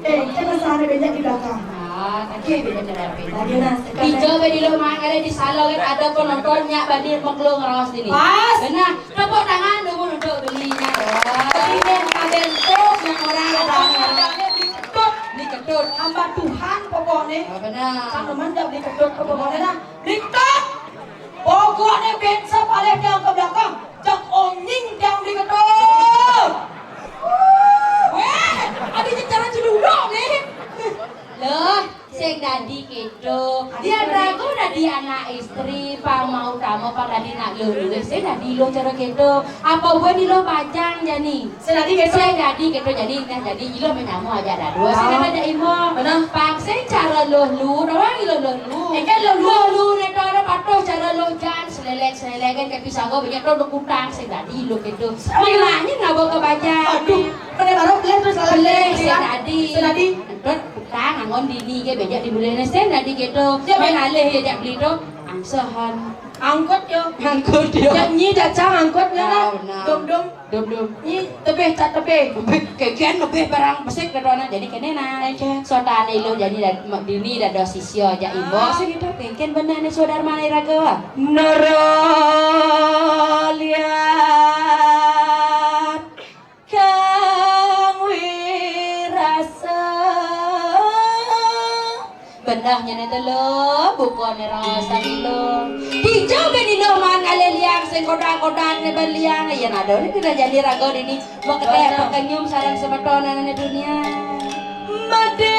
Jangan sana banyak di belakang. Tadi beda terapi. Tadi nas. Dicoba di rumah ada di salon ada penontonnya bandir maklum ngerawas ini. Pas. Benar. Tepuk tangan dulu untuk belinya. Ini kabel terus yang orang diketut. Hamba Tuhan pokoknya. Benar. Kan teman dah diketut pokoknya nah. Diketut. Pokoknya bensa paling yang ke belakang. Cak onying yang diketut. Weh, ada cara cedulok nih. Loh, sing dadi kedo. Dia ragu dadi anak istri, pang mau tamu pang dadi nak lulu. Sing dadi lo cara kedo. Apa gue di lo pajang jani? Sing dadi kedo jadi jadi ilo menyamu aja dah dua. Sing ada imo. Benar. Pang sing cara lo lu, orang ilo lo lu. Kan lo Lu neto ada patuh cara lo jan selelek-selelekan kayak pisang gue banyak lo kutang sing dadi lo kedo. Mulanya nggak bawa ke pajang. Aduh, pada baru beli terus lalu Sing dadi. Tangan ngon dini ke bejak di bulan sen tadi gitu. Dia main alih ya jak beli tu angsahan. Angkut yo. Angkut yo. Jak nyi cacang angkutnya lah. Dum. Nyi tebeh tak tebeh. Keken lebih barang pesik kedona jadi kene na. Saudara lo jadi dini dah dosisio jak ibu. Sing itu keken benar ni saudara mana raga. Neralian kang wirasa benahnya nete lo bukan rasa lo hijau beni lo man aleliang sing koda-kodan ne beliang ya nado ni tidak jadi rago ini mau keteh pekenyum sarang sebetonan di dunia madeng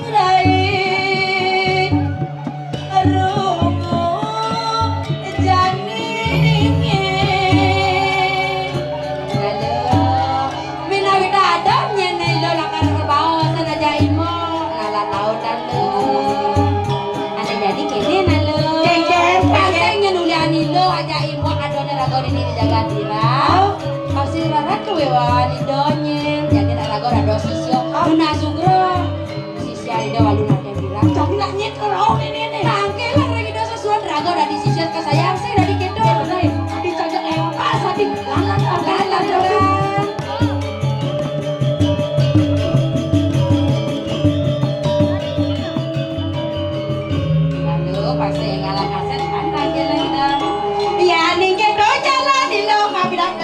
rai rungu janinge halo minawita adamnya ne lo lakar kerbau sana jaimo nala tahu dan lo ada jadi kene nalo pasengnya nuliani lo aja imo adone rago ini dijaga dirau masih rarat kewewan idonyen jadi rago rado sisio luna sugro sisio ido waluna bilang tapi nak nyet kerau ini tangke lah lagi dosa suan rago radi sisio kesayang saya dari kedo dicajak apa sadi lalan lalan pasti ngalah kaset pantang jalan kita ya ning kedo jalan di lo kabidak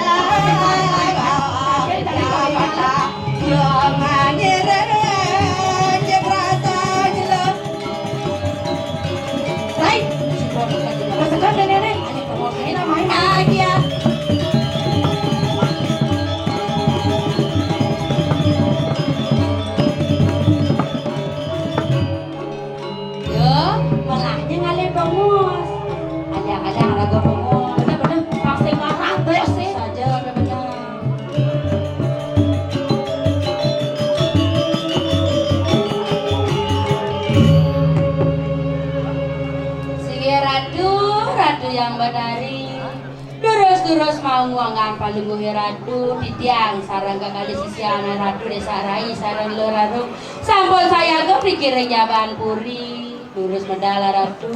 yang badari durus mau nguangan palungguh radu titiang sarang kakali sisiana radu desa rai sarang leraru sampun saya ke pikir jaban puri durus medala radu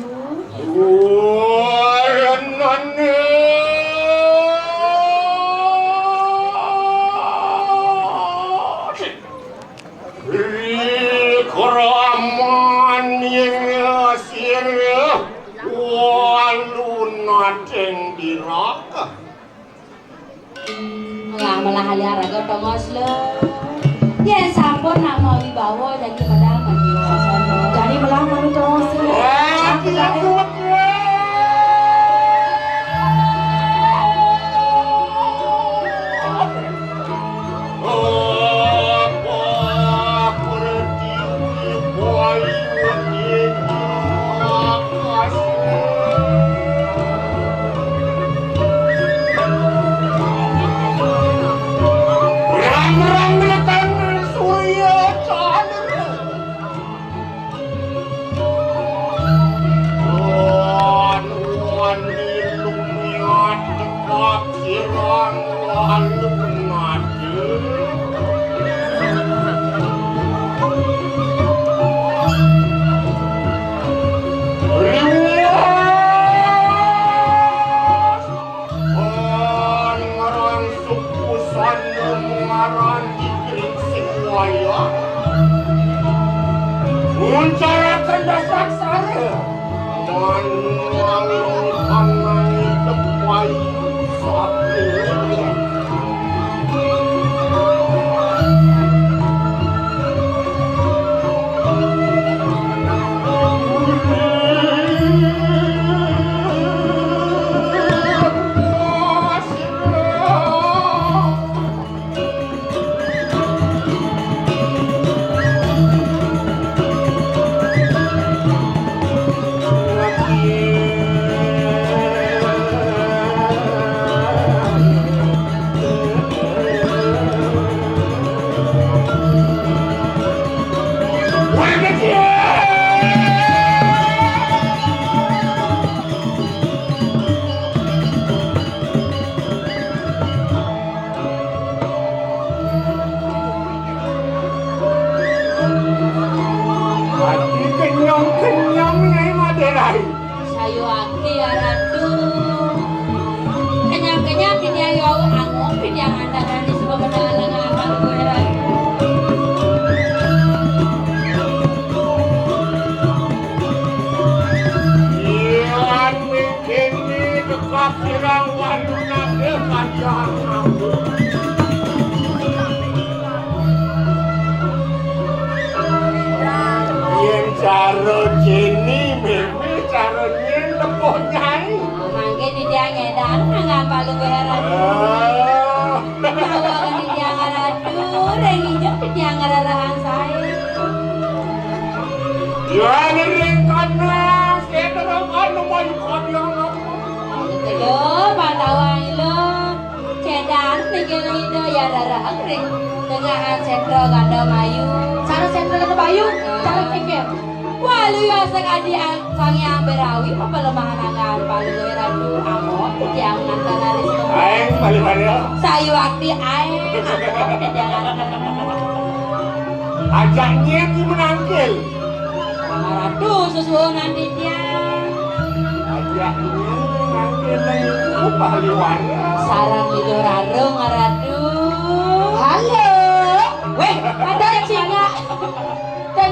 keraman yang asir walunateng diraka malah haliara gotongos lo ya sampun nak mau dibawa jadi medal mandiwa jadi melamar itu Oh waya. Nguncarakan dasar saya. Manwalung tanang hidup waya sapi. Kenyang nyai Maderai. Sayu aki ya ratu. Kenyang-kenyang kini ayo angop yang anda dari semua pedalang apa gue ratu. Ian mikini dekat sirang waluna dekat yang aku. Yang caro jeni mimi caro nyen lepoh nyai. Mangke di dia ngedan ngapa lu gue ratu. Bawa kan di dia ratu. Reng hijau di dia ngararahan saya. Ya ring kana seterang anu mau kon yang aku. Lo pantauan lo. Cedan tinggal itu ya darah ring. Dengan sentro ganda mayu. Cara sentral kata Bayu, cara pikir. Wah lu ya sekali sang yang berawi apa lemahan angan paling gue ratu amot yang nanti dari Aeng balik-balik. sayu akti aeng Ajak nyen ni menangkil. ratu susu nanti dia Ajak nyen menangkil lagi pahliwan. sarang itu rarung ratu. Halo, weh, ada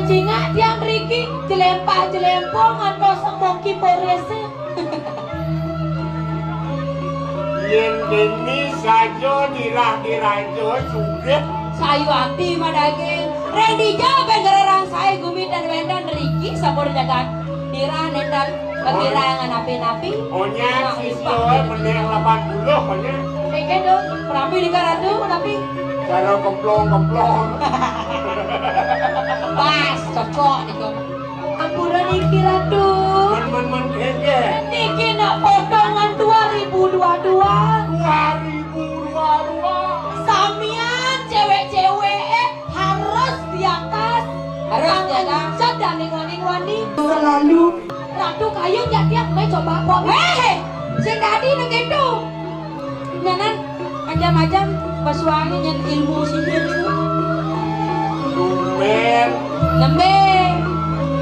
singa tiang Riki jelempong kosong mongki porese. Yen kini sajo dirah-dirajo suget. Sayu akti madaging ready jawab ngerang saya gumi dan wendan Riki sabur jagat dira nendan kegirangan napi-napi Onya siswa meneng 80 onya. Kayak dong, perapi di karatu, tapi Cara kemplong-kemplong. pas cocok nih kok ampura Riki ratu. Men keke. Niki nak potongan 2022. 2022. Samian cewek-cewek harus di atas. Harus di atas. Sedang wani-wani selalu. Ratu kayu ya tiap main coba kok. sing tadi nang itu nyanan macam-macam pesuangi nyen ilmu sihir itu Tumben. lembe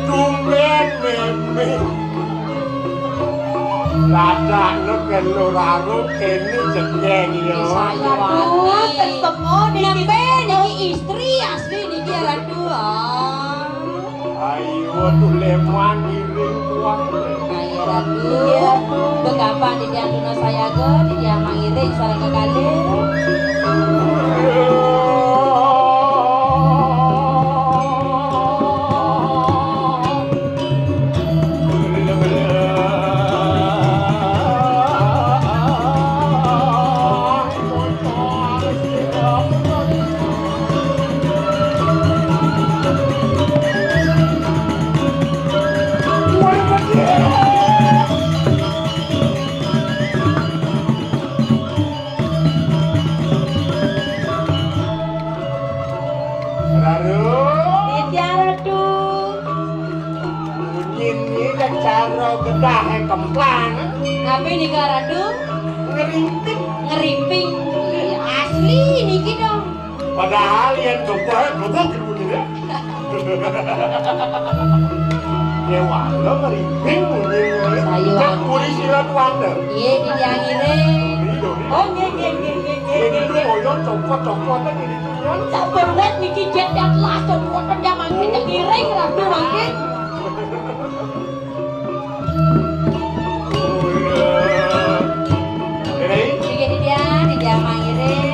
Tumben meme. Lada no keloraro kene jengeng yo. sayu Aduh, akti ketemu di lembe niki istri asli niki ratu Ayo tuleman iring kuat. Ayo ratu begapan di dia duna saya ke di dia mangiring sareng kekali Kemplang tapi nih ratu ngerimping. ngerimping asli niki dong Padahal yang gobok gitu ya. Ya walau ngerimping mungkin. Sayu Cek polisi silat wander. iya di dia ngiring Oh, nge. Ini tuh koyon copot-copotnya gini tuh. Sampai berat Niki jet yang langsung motor dia makin yang giring rapi makin. Di dia mangiring.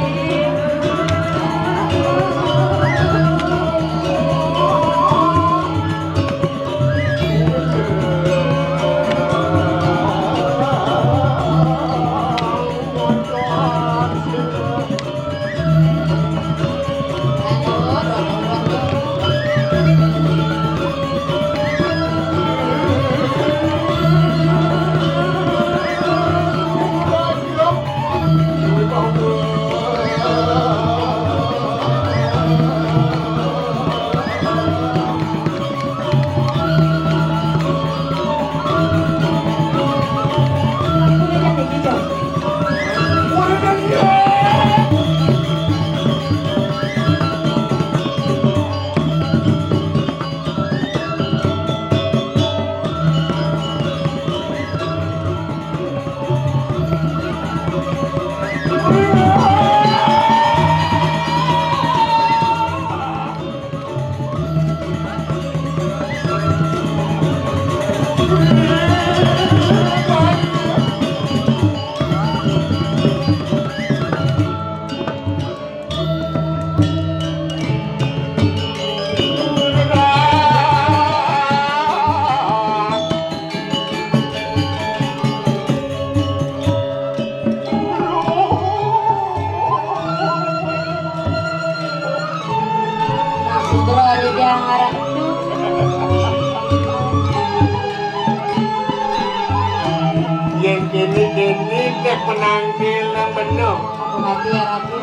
Yang kini dek menanggil nang bener. Mati ya Ratu.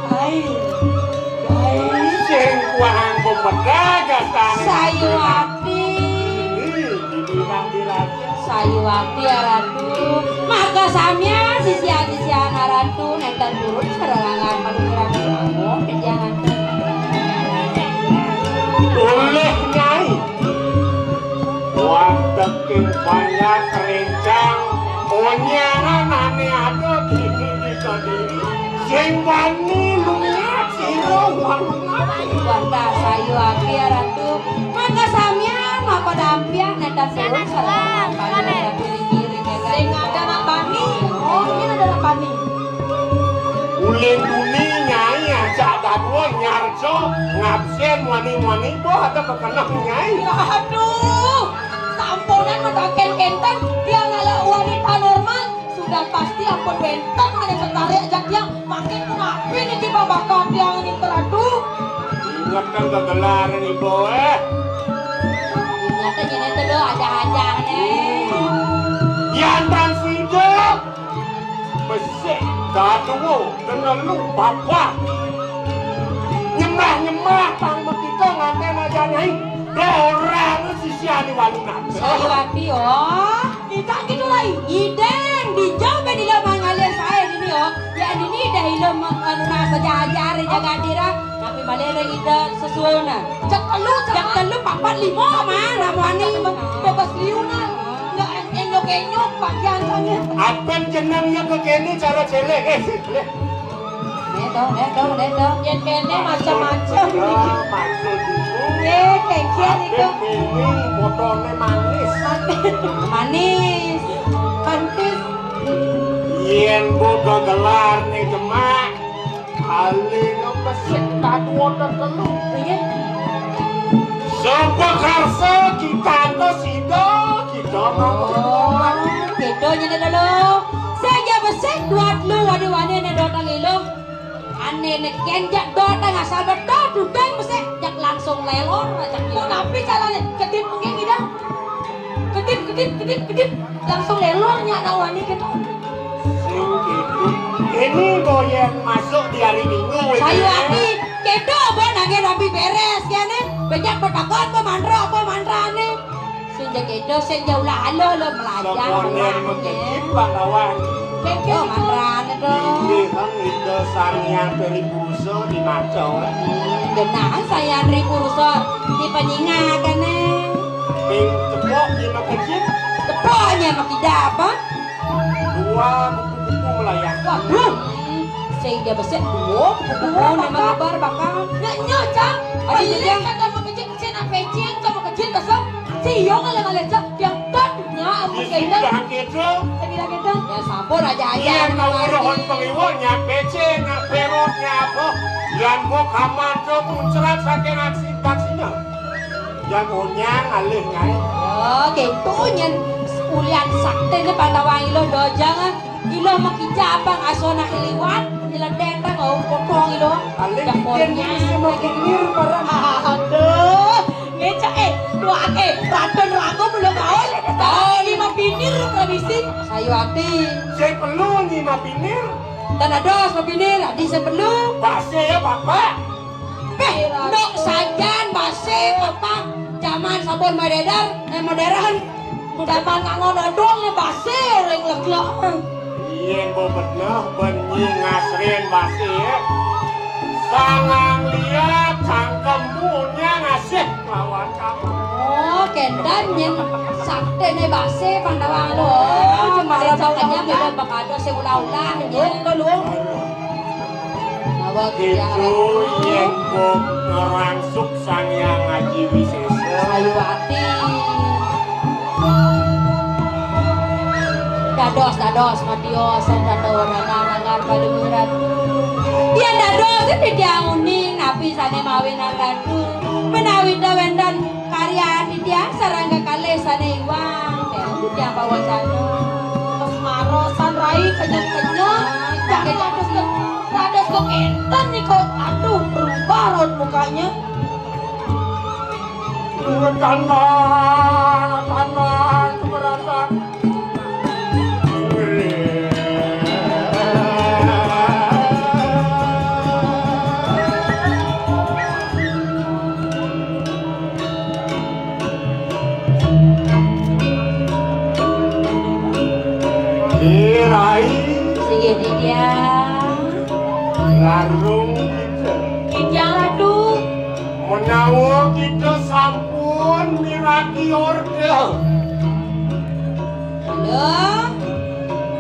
Hai. Sing kuang pembedaga tanah. Sayuwati. Sayuwati ya Ratu. Maka samya sisian Ratu nenten turun serangan paling kamu jangan. Oleh nyai. Wateking banyak rencang onyangan ane ada kini disadiri sing wani lungat siro wanungat Wanda Sayuwati ya Ratu. Maka samya maka dampia nenten turun serangan paling kiri Sing ada nak bani. Oh, ini ada nak bani. Ulin duni nyai ajak dadwa nyarjo ngabsen wani-wani boh ada kekenang nyai. Ya aduh. Samponan mataken kenten dia ngalah wanita normal sudah pasti ampun bentang ada setarik ajak dia makin menapi nih di babakan dia ini teradu. Ingat kan kegelaran ibu Nyata jadi itu doh aja nih. Yantan video besek dadwo kena lu bapak nyembah tang begitu nganten aja nyai dorang sisiani walunat. Sayuwati oh. Tidak gitu lagi. Ideng dijawab di lo mangalir saya ini oh. Ya ini dah ilo anu saja jaga dira tapi malere ida sesuona. Jak telu papat limo mana wani bebas liunan. Nggak enyok bagian sange. Apen jenengnya ke kene cara jelek Nedo. Yang kene macam-macam. Maksud itu Kekian itu. ini botolnya manis. Manis. Kantis. Yen bodo gelar nih gemak kali ngebesek dadwo tertelu. Iya. Sopo karse kita to sido kita Oh, gitu nyene dulu. Saya besek duat lu wadi-wadi ne dotang ilung. Ane ne kenjak dotang asal betul dudang besek jak langsung lelor jak Mau napi caranya? Kedip mungkin tidak. Kedip. Langsung lelornya nawani gitu. sing gitu. Ini goyang masuk di hari Minggu. Sayuwati kedo apa nangge rapi beres kene. Bejak petakon apa mandrane. Sejak kedo sing jauh halo belajar. Sokonen mengejip bakawan. Oh mandrane dong. Ini kan itu sarian dari buso di macau. Genah saya ribu rusor di penyinga kene. Ping cepok di mengejip Tepoknya makida apa? dua buku-buku melayang. Waduh. Saya besek dua buku nama kabar bakal. Ya campur aja Iya ngawuruhon pengiwonya PC na perotnya apa yan mo kamanto muncrat saking aksi vaksina yan onya ngalih ngai Ya, gitu nyen ulian sakti ni pandawang ilo do jangan ilo makijabang asona kiliwat ilo denta ngau potong ilo alih dapurnya semakin mir para Aduh, ngeca doa radon rago belum kawan. Tahu lima pinir tradisi. sayu hati saya perlu nih mapinir tanah dos mapinir adi sebelum bahasa ya bapak nok sajan base apa zaman sabun modern Dapat ngangon dong ya basir yang leglok. iya bo bener benyi ngasrin bahasa ya sangang liat cangkembunya ngasih lawan kamu oh kendan nyen sakti ni base pandawang lo cuma rencoknya beda bakado seula-ulah nyen lo lu nawak yang itu yang bo ngerangsuk sang yang ngaji wisesa sayu hati dados madios dados nangan paluran ya dados itu dia uning napi sane mawin ratu menawi dawendan karya dia sarangga kale sane iwang telu dia bawa jano Marosan rai kenyang-kenyang. Jangan rados kok enten nih kok. Aduh, berubah raut mukanya. tanah keberatan Rai sige di dia larung kita Kijang ratu. menawa kita sampun miraki orde halo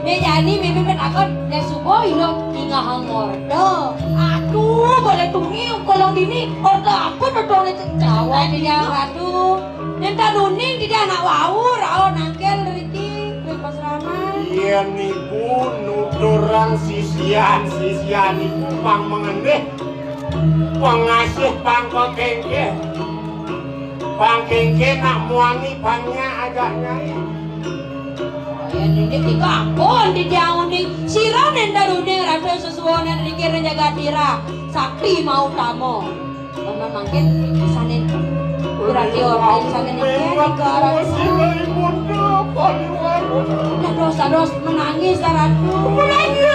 dia jani mimi ben akon dia subuh ilo hingga hangordo Aduh, boleh tungi kolong dini. Orda apa dodong itu Jawa di dia ratu nenta nuning di dia anak wau rao nangkel riki pas ramai iya niku nuturang sisian niku pang mengendeh pengasih pangko kengke pang kengke nak muangi pangnya agaknya ya ini tiga akon di dia uning sira nenda nuning ratu sesuatu riki renjaga tira sakti mau tamo mama mangkin sanin radio sanin ini negara Dados menangis ratu ratu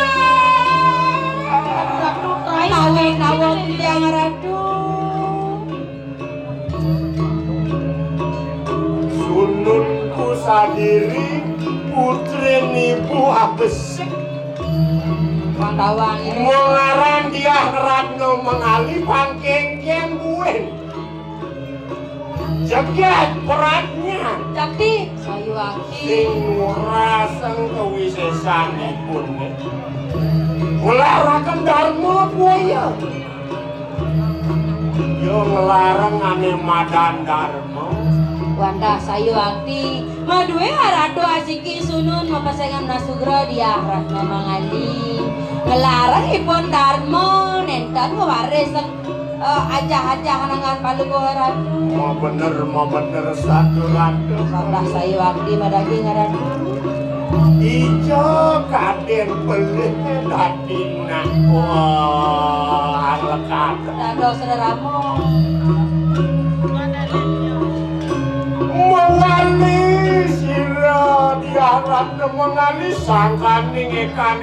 rai. nawang tiang ratu sununku sadiri putri nipu abesek Pantawang ini mengaran dia ratno mengali pangkengkeng buen jagat peratnya Jakti sayu aki sing nguraseng kewisesanipun ngelaraken dharma buaya yo ngelarang ane madan dharma Wanda sayu akti madue ratu asiki sunun mapasengan nasugro dia ratno mangali ngelarang ipon dharma nentan waris aja hanangan palugoran mau bener satu ratu sabdah sayu akti madagi ngaratu ijo kaden pelih datina wah lekat dados saudaramu mewali sira diharap mengali sangkaning ikan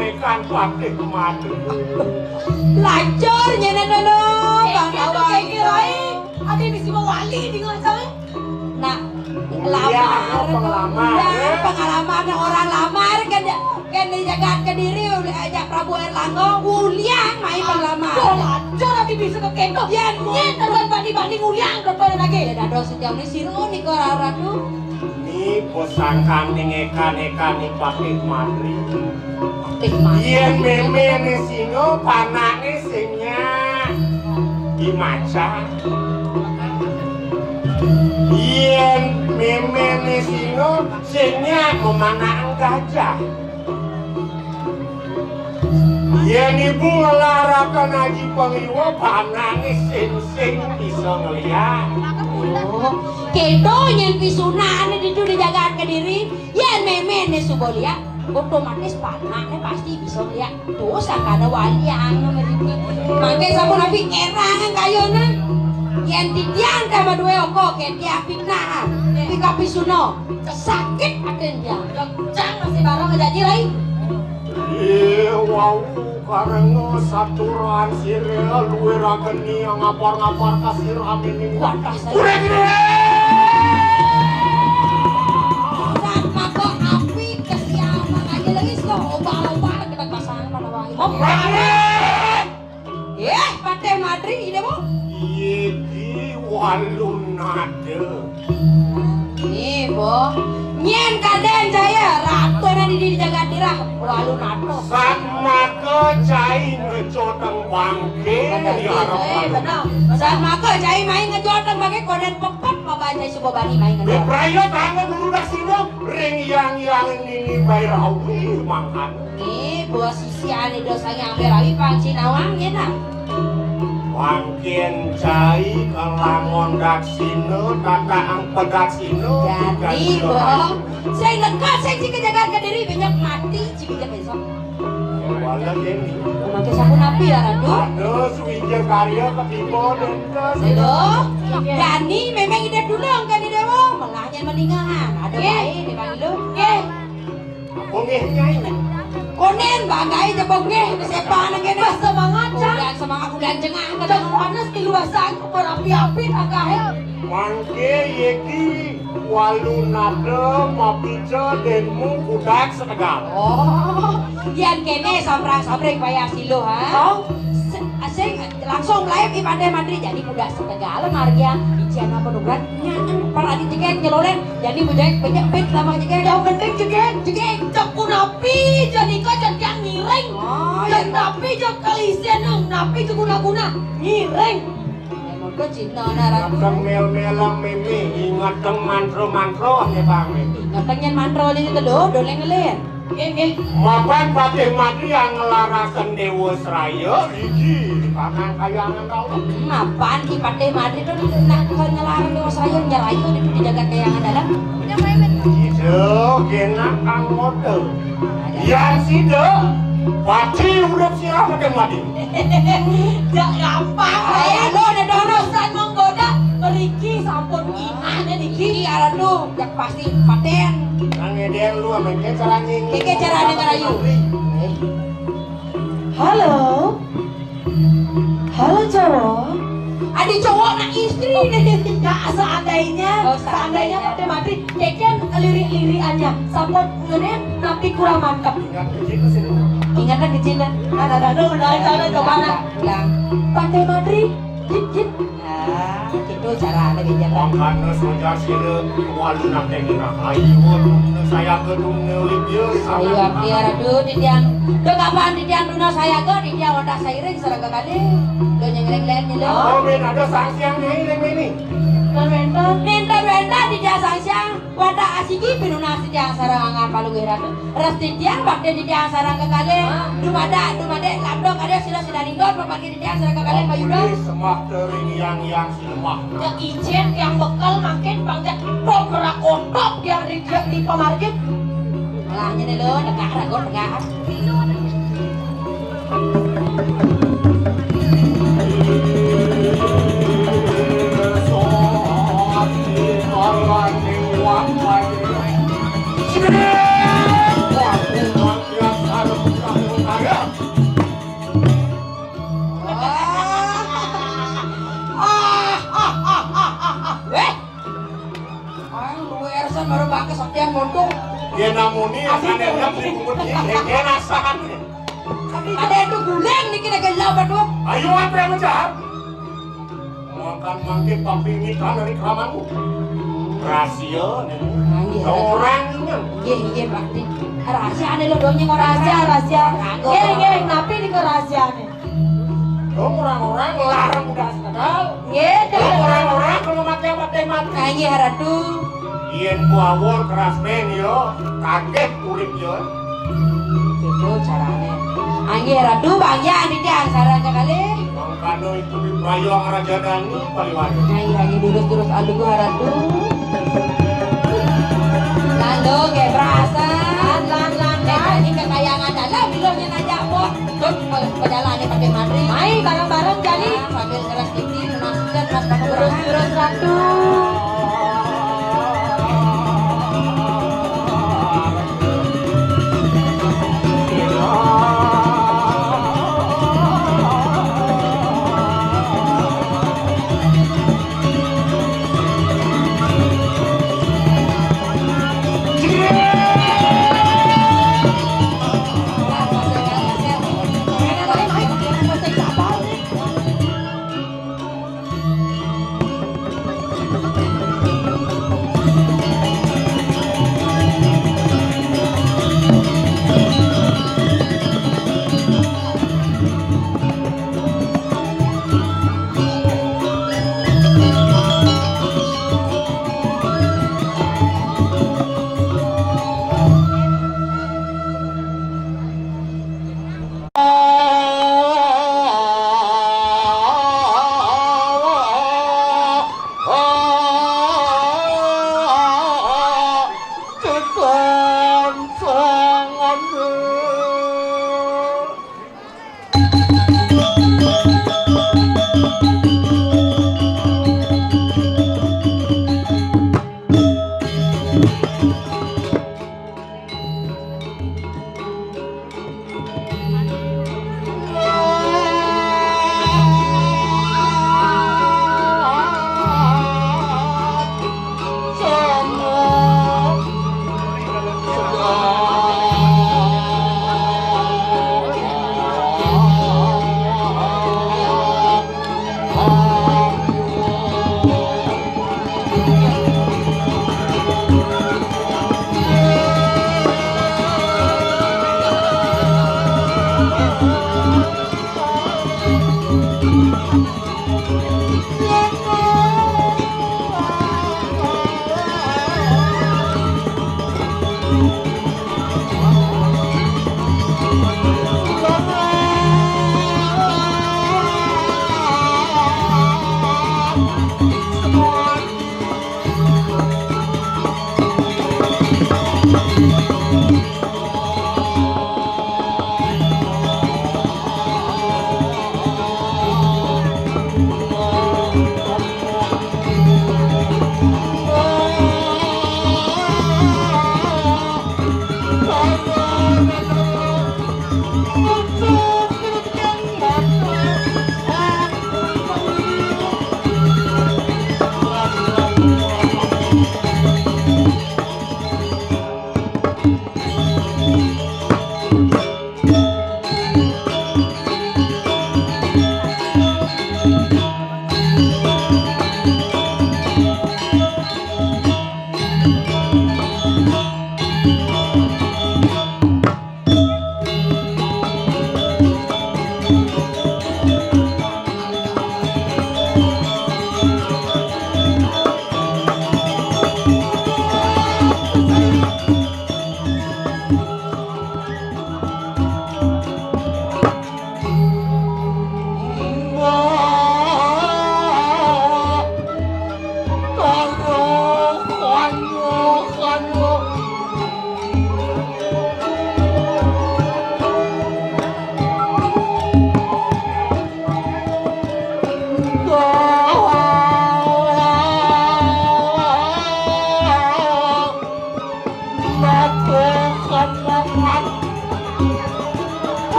patih madu lacur nyene dulu bang awang Rai. Ada di sini wali di ngacang. nak Iya, lamar pengalaman. pengalaman orang lamar kan dijaga ke diri ajak Prabu Erlangga uliang main pengalaman Lancar nanti bisa ke kendo. Ya, Nyet terus banding uliang dodol lagi. ya dado sejauh ini siru nih kok ratu ni posangkaning ikan patih madu tikman yen memene singo panane singnya dimaca yen memene singo singnya memanang gajah Yen ibu ngelarakan Haji Pengiwa panangis sing bisa ngeliat. Oh, kedo nyen pisunane ditu dijagaan ke diri, yen memene subolia, otomatis panane pasti bisa lihat. Tuh sakada waliang mereka. Mangke sampun api erangan kayona. Yen titian sama dua oko ke dia fitnah. Pika pisuno sakit akhirnya. Cang masih barang jadi rai. Wow, karena saturan sirel luwe rageni yang ngapar-ngapar kasir amin ini. Wadah saya. Udah gini. Sama kok api kesiapan aja lagi kok obah-obah kita pasangan pada wangi. Pakai madri ide mo? Iki walun nade. Nih, Bo. Nyen kaden saya ratu nanti dijaga dirah walu nato. Sama kecai ngejoteng bangke di harapan. Benar. Sama ke cai main ngejoteng pakai koden pepet baca subuh bani main ngejoteng. Beprayo tangan dulu dah sini. Ring yang ini bayar awi makan. Nih, buah sisi ane dosanya berawi pangci nawang ya nak. Mungkin cai kelangon dak sino tata ang pedak sino. Jadi, Bo, saya lekat saya jika jaga ke diri banyak mati jika besok. Wala ini. Mungkin sapu napi ya radu. Ada suwija karya ketipo dentes. Halo, Dani memang ide dulu kan ide Bo, melahnya mendingan. Ada baik dipanggil lu. Bongehnya ini. Konen bagai jebongnya sepan ngene. Semangat cang. Udah semangat udah jengah Kadang panas di luar sana berapi-api agak. Mangke yeki walu nade mapica denmu budak setegal. Oh, yang kene samprang-samprang bayar silo ha. Oh. Asing langsung live di Pandai Mandri jadi muda setegala Maria Ijian apa nugan nyanyi para di jegen nyelolen jadi bujek banyak pet lama jegen Yang penting jegen cekun api jadi kau jadi yang ngiring. oh Dan napi jadi kalisian nang napi jadi guna-guna ngiring. emang kau cinta nara Ngateng mel-melang meme, ingateng mantro-mantro nih bang meme. ngatengnya mantro ini tuh lo doleng ngelen Geng. Mapan patih mati yang ngelarakan Dewa Seraya, iki kanan kayangan kau. apaan di Pandai Mandri tuh nak ngelarang dewa saya nyerayu di jaga kayangan dalam Itu genak kang mode. Yang sida, pati udah siapa pakai mati. Jak gampang. ayo lo ada dono Urusan menggoda Riki sampun inane Iki Riki. aradu yang pasti paten Nang ngedeng lu sama ke cara nyinyi. Keke cara ngerayu. Halo. Halo cowok. Ada cowok nak istri nih. Nah, seandainya, Oh, seandainya seandainya. Pak Mati, keken lirik-liriannya, sampun ngene napi kurang mantap. Ingat kecil ke sini. Ingatan kecilan. Ada cara kemana? Pulang. Pantai Madri, jip. Ah, itu cara ada bicara. Mangkana soja sila walu nak tengina. Ayo saya gedung neulik dia. Ayo abdi aradu di tiang. Do kapan di tiang duna saya go di tiang wadah sairing seragam kali. Do nyengreng-nyengreng nyelo. Oh, men ada sanksi yang ini. Nenta di tiang sang wadah asiki pinuna di tiang sarangan palu geradu. Ras di tiang bakde di tiang sarang kali. Dumade labdok ada sila nindot pemagi di tiang sarang kali payudo. Semak tering yang silemah. Ya ijen yang bekal makin bangga pokrak otok yang di pemargin. Malahnya nih lo, negah ragon negah. Baru pakai saktian montung. Dia namuni asalnya beli kumutnya, dia nasakan. Ada itu guleng nih kita gelau berdua. Ayo apa yang menjahat? Makan mangke papi mitra dari keramanmu. Rahasia nih. Orang ini. Iya bakti. Rahasia ada lo donya ngorang Rahasia. Geng, napi di kerahasiaannya. Dong orang-orang larang udah sekadal. Gitu. Dong orang-orang kalau mati mati. Kayaknya haradu. Ien ku awal keras men yo, kaget kulit yo. Gitu caranya. Angge ratu bang ya di dia sarang kali. Bang Kano itu di Prayong Raja Dani Paliwan. Nyai lagi terus aduh gua ratu. Lalu kayak berasa. Lan. Ini kekayangan dalam bilangnya najak boh. Tuh perjalanan pakai madri. Mai bareng-bareng jadi. Sambil keras tinggi menaskan mas kamu Terus ratu.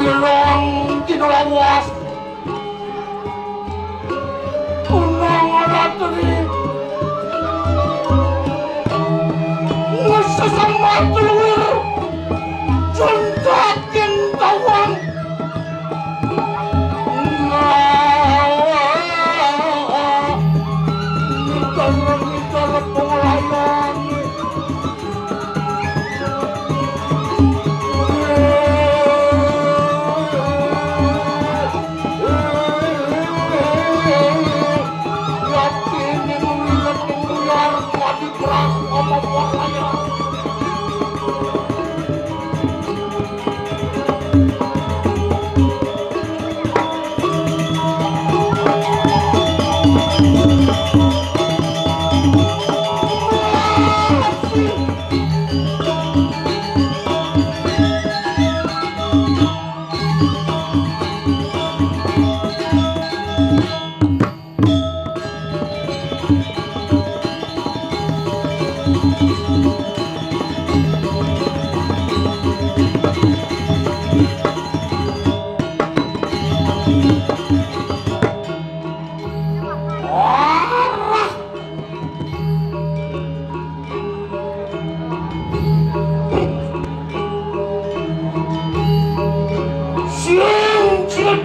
Wilong kinulawas Unang alatri Ngesesama telur Juntakin tawang Ngitar pengelayan Yakin ini mengingat mengular Padi keras ngomong-ngomongnya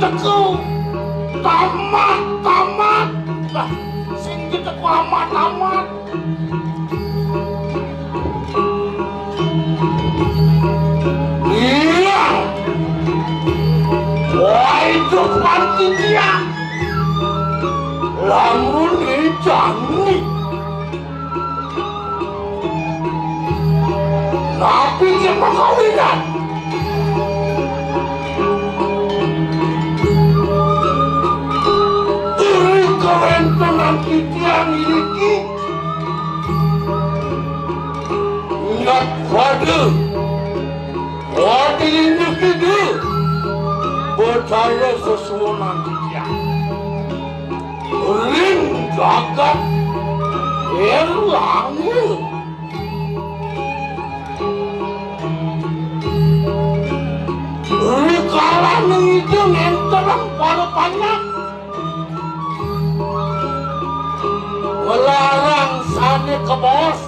teku tamat lah sing teku amat iya wah itu panti dia lamun ijani nabi dia pakawinan kewenangan yang ini ingat pada ini kita percaya sesuatu dia ring jagat erlangu rikalan itu nenterang para banyak melarang sani ke bos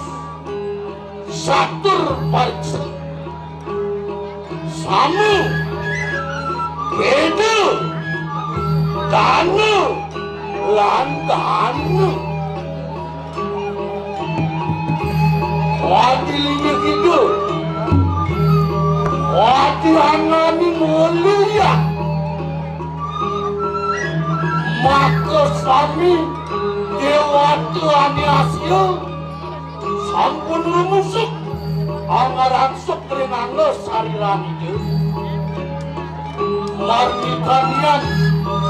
satur pariksi samu bedu danu landanu wadilinya gitu wadihanami mulia maka sami Dewa Tuhan hasil sampun rumusuk anggaran sekrinangnya sariran itu marmitanian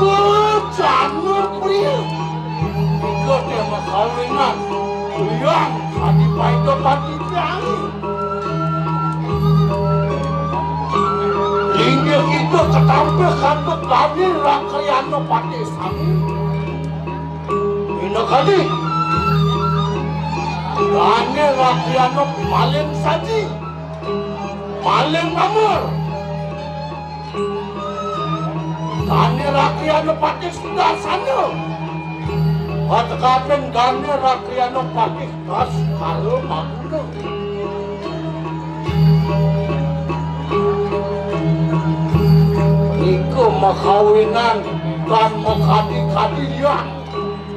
kecanur pria itu dia makawinan yang tadi paito pati tiangi hingga itu ketampil kantuk tadi rakayano pati sami kali Gane rakyano paling saji paling nomor Gane rakyano pati sudah sana Patakapen gane rakyano pati kas kalau magno Iku makawinan dan makadi-kadi yang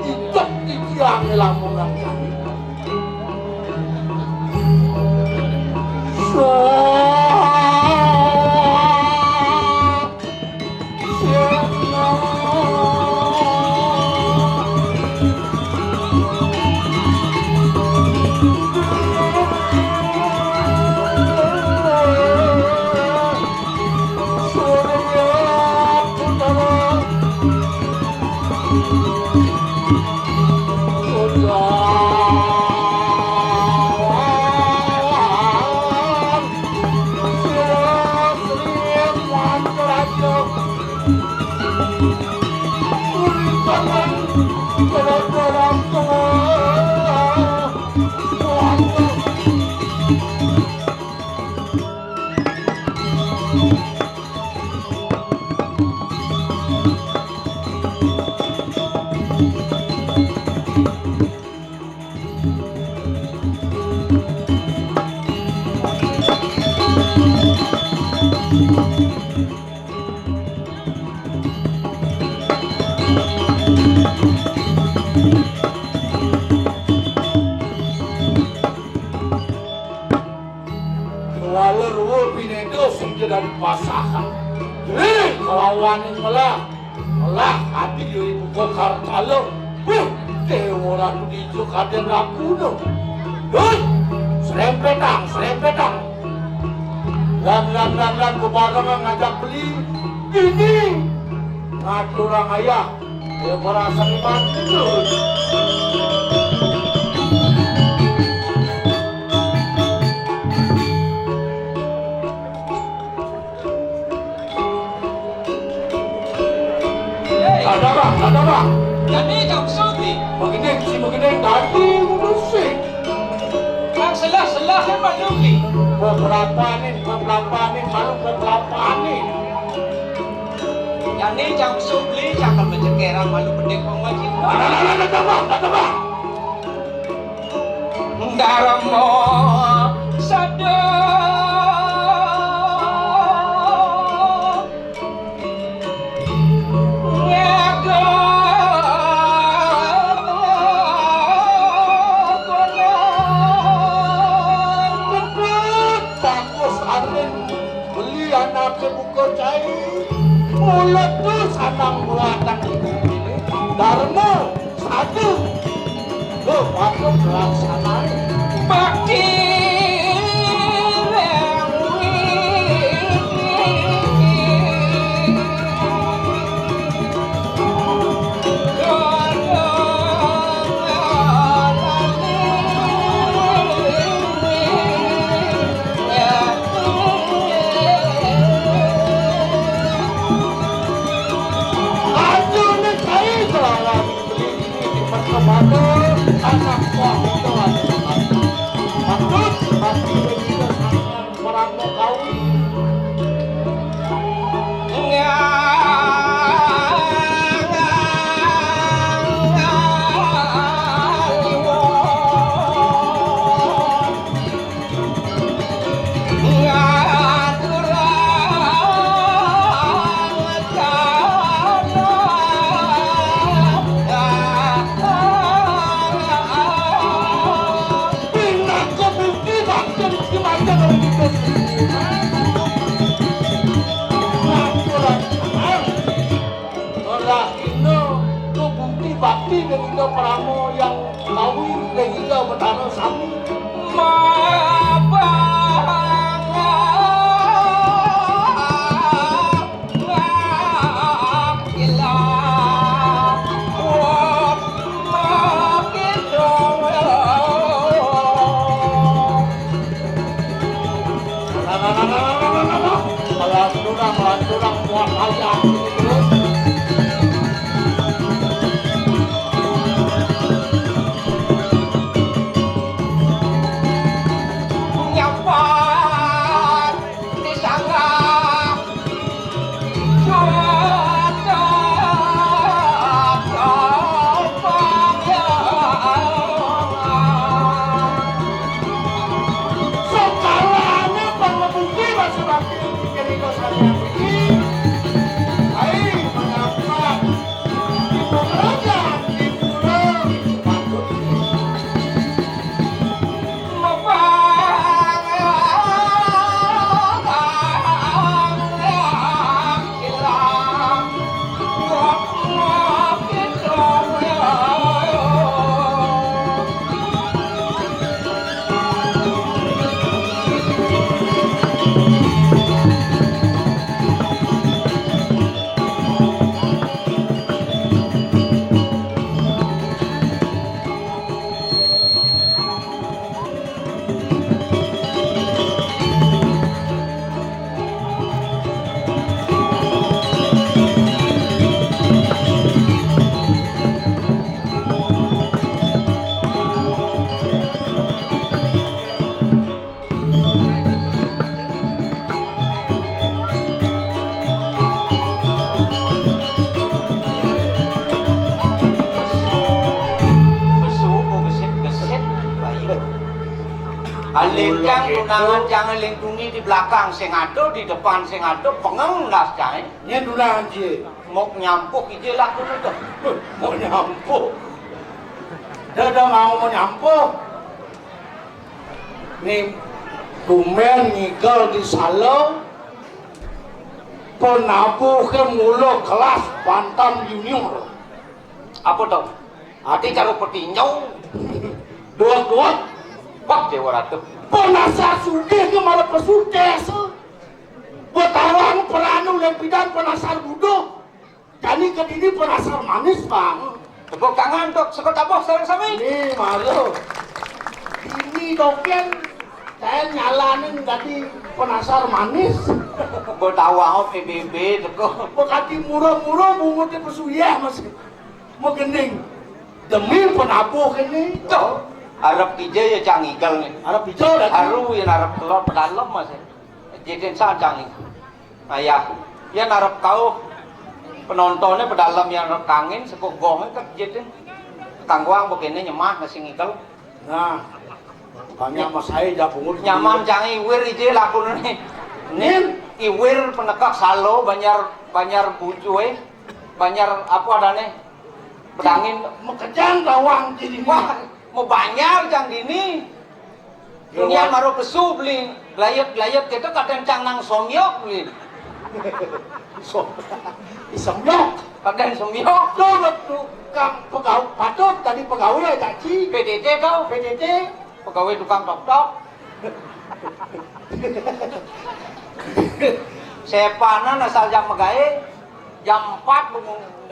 itok yang lamungan kami. Walau binedo sehingga dari pasahan. Kelawanin melah hati ibu kokar kalau. Dewa dijuk ada lakuno. Serempetang. Lan kebarangan ngajak beli. Ini ngaturang ayah. Dia merasa dimantul. Ada bang. Kami kau suti. Begini tadi musik. Ang selah yang maluki. Pepelapanin, malu. Yang ni jam subli jangan mencekerang malu pendek pengwajib. Ada bang. Daramo sadar. Mulut tuh sanang buatan ibu ini Dharma satu waktu pelaksanaan Bakti anak buah itu maksud begitu orang mau kawin bakti dengan pramo yang kawin dengan bertanam sami Melanturang muat ayam Alincang tunangan jangan lindungi di belakang sing ado, di depan sing ado, pengendas jae. Nyen tunangan cie. Mau nyampuk ije lah kuno tuh. Mau nyampuh. Dia udah mau nyampuh. Nih, bumen ngigel di salo. Penabuh ke mulu kelas Bantam Junior. Apa tuh? Hati caro petinjau. Dua-dua. Pak Dewa Ratu. Penasar sugih ke malah pesukes. Betawang peranu lempidan penasar buduh. Jadi kedini penasar manis bang. Tepuk tangan dok, sekot apa sekarang sami? Ini malu. Ini doken saya nyalanin jadi penasar manis. Betawang PBB teko. Bekati murah-murah bungutnya pesuyah masih. Mau gening. Demi penabuh ini. Tuh, harap ije ya canggigel nih. Harap hijau lagi. Haru yang harap telur pedalem mas. Jadi saya canggih. Nah ya, ya harap kau penontonnya pedalam yang rekangin sekok gongnya kerjanya kangguang begini nyemah nasi ngigel. Nah, banyak mas saya jabungut. Nyaman canggih iwir ije lakun nih. Nih iwir penekak salo banyak bucuy, banyak apa adane pedangin Mekejang gawang jadi wah mau banyak jang dini. Dunia maru pesu beli layat kita kadang cang nang somyok beli. So, isemyok. Kadang somyok. Tuh tukang pegawai patut tadi pegawai ya caci. PDT kau PDT. pegawai tukang tok-tok. Sepanan asal jam megae jam 4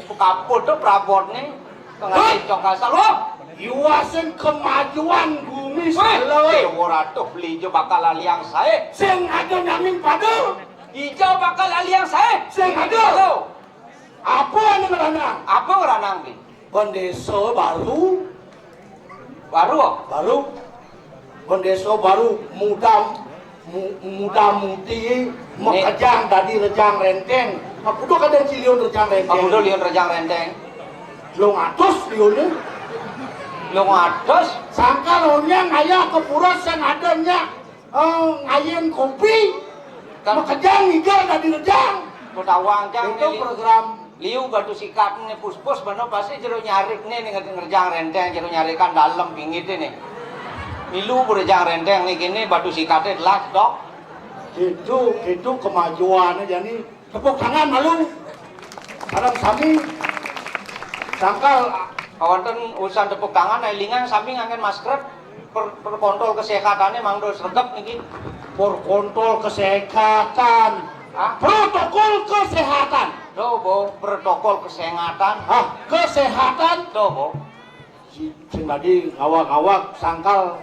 buka foto prabot nih tengah cok asal loh. Iwasin kemajuan bumi selawe. Ora tuh beli jo bakal aliang saya. Sing ada nyamin pada. Hijau bakal aliang saya. Sing ada. Apa yang ngeranang? Apa ngeranang beli? Pendeso baru. Baru. Pendeso baru muda mudi mekejang tadi rejang renteng. Aku tuh kadang cilion rejang renteng. Aku dulu lion rejang renteng. Lo ngatus lionnya. Lo ngados. Sangka lonya ngayah ke pura yang adanya ngayen kopi. Mekejang ngigal tadi rejang. Kutawang jang Itu program liu batu sikat nih puspus bener pasti jero nyarik nih ngerjang renteng jero nyarikan dalam pingit nih. Milu berjang renteng nih gini batu sikatnya jelas dok. itu kemajuannya jadi tepuk tangan malu. Kadang sami sangkal Kawanten urusan tepuk tangan elingan samping angin masker per kontrol kesehatannya mangdo sregep niki. kontrol kesehatan. Ah, Protokol kesehatan. do bo protokol kesehatan. Kesehatan. Do bo. Sing tadi ngawak-ngawak sangkal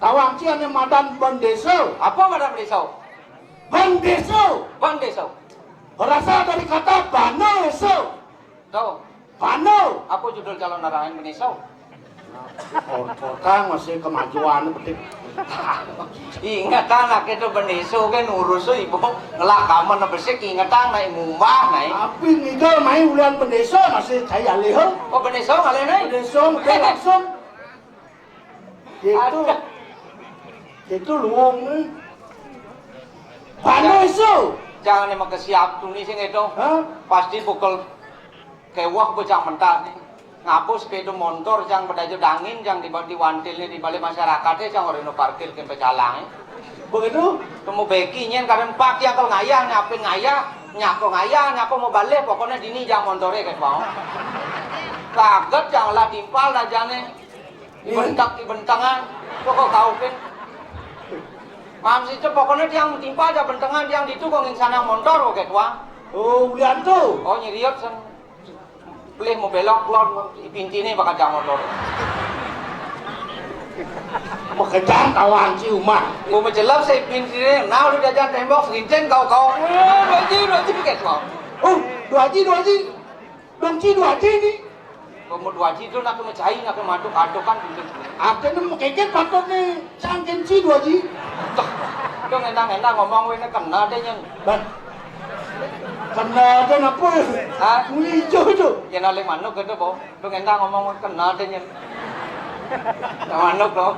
tawang cian yang madan bandeso. Apa madam desau? Bandeso. Bang desau. Berasal dari kata baneso. Do. Bano. Apa judul calon narahan benesau? Orang masih kemajuan penting. Ingatan nak itu beneso kan urus ibu ngelakaman besek ingatan naik mumbah naik. Tapi ngidol main ulian pendeso masih saya lihat. Oh beneso kali naik? Pendeso udah langsung. Itu luang nih. Baneso. Jangan emang kesiap tulis yang itu. Hah? Pasti pukul kewah bocah mentah nih. Ngapus ke itu motor yang berdaju dangin yang di wantil di balik masyarakatnya yang orang parkir ke pecalang. Begitu? Kamu bekinya karena pak yang kalau ngayah nyapin ngayah nyako mau balik pokoknya dini jangan motornya kayak mau. Kaget janganlah timpal aja nih. Bentangan pokok kau kan. Mam sih pokoknya tiang timpal aja bentangan tiang itu kok ngin sana motor kayak tua. Oh, ulian tuh. Oh nyeriot sen. Boleh mau belok keluar pintu ini bakal jangan motor. Mekejang kawan si Umar. Gue menjelap saya pintu ini, nah udah jajan tembok segincen kau. Dua kayak tua. Oh, dua haji. Dongci dua haji nih. Kamu dua itu nak mencari nak maduk kan pintu. Apa nih mekejang patut nih. Sangkin si dua haji. Itu enak ngomong ini kena deh nyen. Ban. Kena dan apa? Hah? Hijau itu. Yang naling manuk gitu boh. Itu enak ngomong kena deh nyen. Yang manuk loh.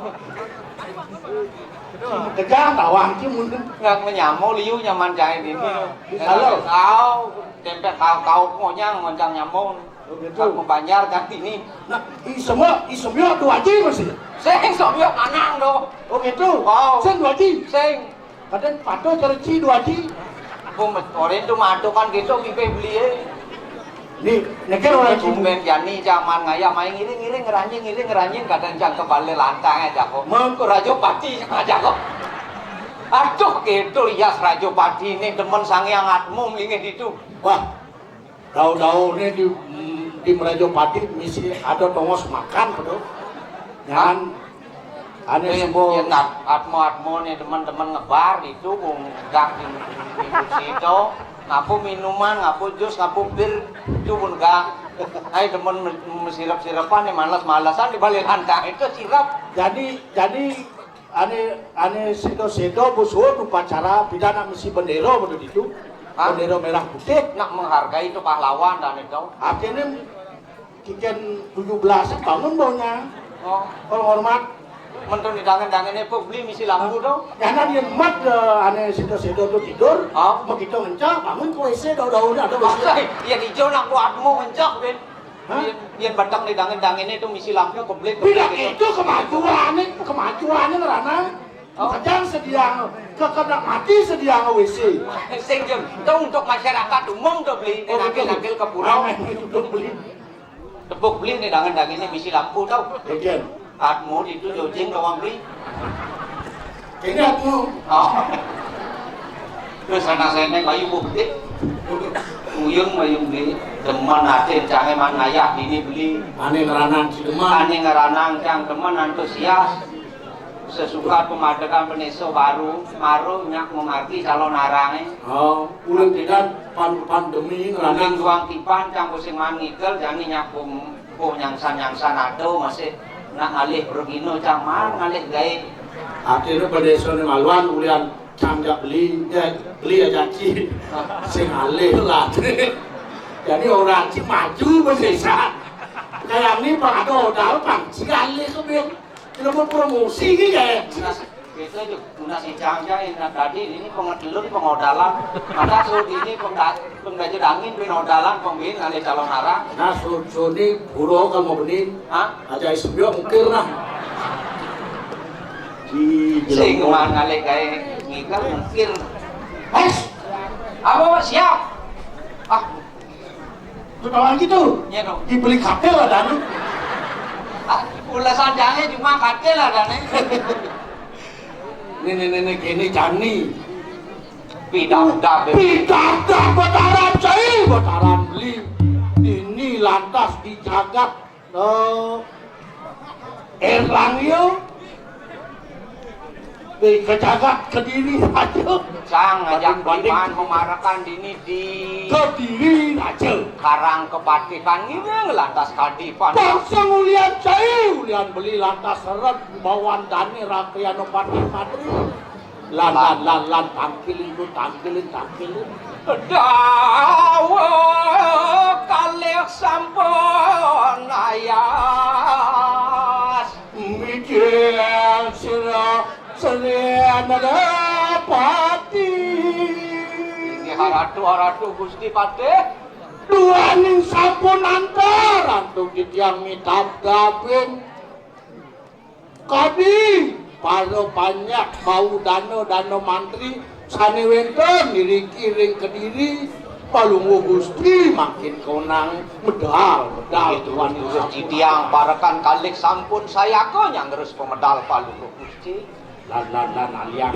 Kerja tawang ki mun. Nggak menyamo liu nyaman jahe ini. Halo. Kau tempe kau ngonyang ngoncang nyamo. Begitu. Aku banjar kan ini. Nah, semua tu aji masih. Sing sok yo manang do. Oh gitu. Wow. Sen dua aji. Sing Kadang pato cerci dua aji. bung orang tu madu kan gitu pipe beli. Nih, nekir orang aji. Bumben jani zaman ngaya main ngiring ngeranjing kadang jang kembali lantang aja kok. Mengko rajo pati aja kok. Aduh gitu lias rajo pati ini demen sangyang atmu mlingih itu. Wah, daun-daun ini di Merajo Pati misi ada tongos makan betul. Jangan ada semua atmo nih teman-teman ngebar itu bung gak di situ ngapu minuman ngapu jus ngapu bir itu pun gak. Ayo temen sirap-sirapan nih malas-malasan di balik lantai itu sirap. jadi ane sedo busur upacara pidana misi bendera betul itu. Hah? Bendera merah putih. Nak menghargai itu pahlawan dan itu. Akhirnya kiken 17 bangun baunya. Oh, Kalau hormat, mentun di dangan-dangannya kok beli misi lampu dong. karena dia mat ane sedo tuh tidur. Oh. Begitu ngencang bangun ke WC daun-daunnya ada WC. Masa yang hijau nak kuatmu mencok Ben. Hah? Yang batang di dangan-dangannya itu misi lampu kok beli. Bila itu kemajuannya ngerana. Oh. Kadang sedia kekedak mati sedia nge WC. Sing jem, itu untuk masyarakat umum tuh beli di nakil-nakil ke pulau. Itu beli. Tepuk beli nih dangan-dangannya misi lampu tau. Again. Atmu itu jojing doang beli. Ini aku. Oh. Terus anak-anak kayu bukti. Uyung beli. Demen hati canggih man ngayah ini beli. Ane ngeranang Cileman. Ane ngeranang cang temen antusias. Sesuka pemadekan peneso baru maru nyak mengerti calon arangnya. Oh, ulang tidak pandemi Ngeranang ngeranang. juang tipan cang pusing mangikel jani nyak nyangsan ado masih nak ngalih bergino cang mar ngalih gaya. Akhirnya pada sore maluan ulian canggak beli aja ci. Sing alih lah. Jadi orang ci maju besar. Kayak ini pak ada modal pak ci alih kebil. Kita mau promosi gitu ya. Itu juga si cangja ini tadi ini pengetelun pengodalan. Maka sudah ini pengbajut angin pengodalan pembin ngalih calon arang. Nah, suni buru kan mau benin. Hah? Aja isbio mungkir nah. Sing man ngalih gaya ngikal mungkir. Apa Pak? Siap? Ah, Ketahuan gitu. iya dong. Dibeli kabel lah dan. Ulasan jange cuma katil lah dan Nenek ini jani. Pidak-dak Bataran saya, bataran beli. Ini lantas dijagat. Erlangio. Kejagat Kediri aja. Sang ngajak dipan memarakan dini di Kediri aja. Karang kepatikan ini lantas kadipan. Bangsa ulian saya, ulian beli lantas seret bawaan dani rakyat pati matri. Lan tampilin. Dawa kalih sampun ayas. Mikir Selian ada pati. Ini haratu Gusti Patih. Dua ning sampun antar antuk ditiang mitap gabin. Kadi paro banyak bau dano mantri sane wenten kiring Kediri palungu Gusti makin konang medal Tuan Gusti tiang parakan kalik sampun saya ko yang terus pemedal palunggu Gusti. lan aliang.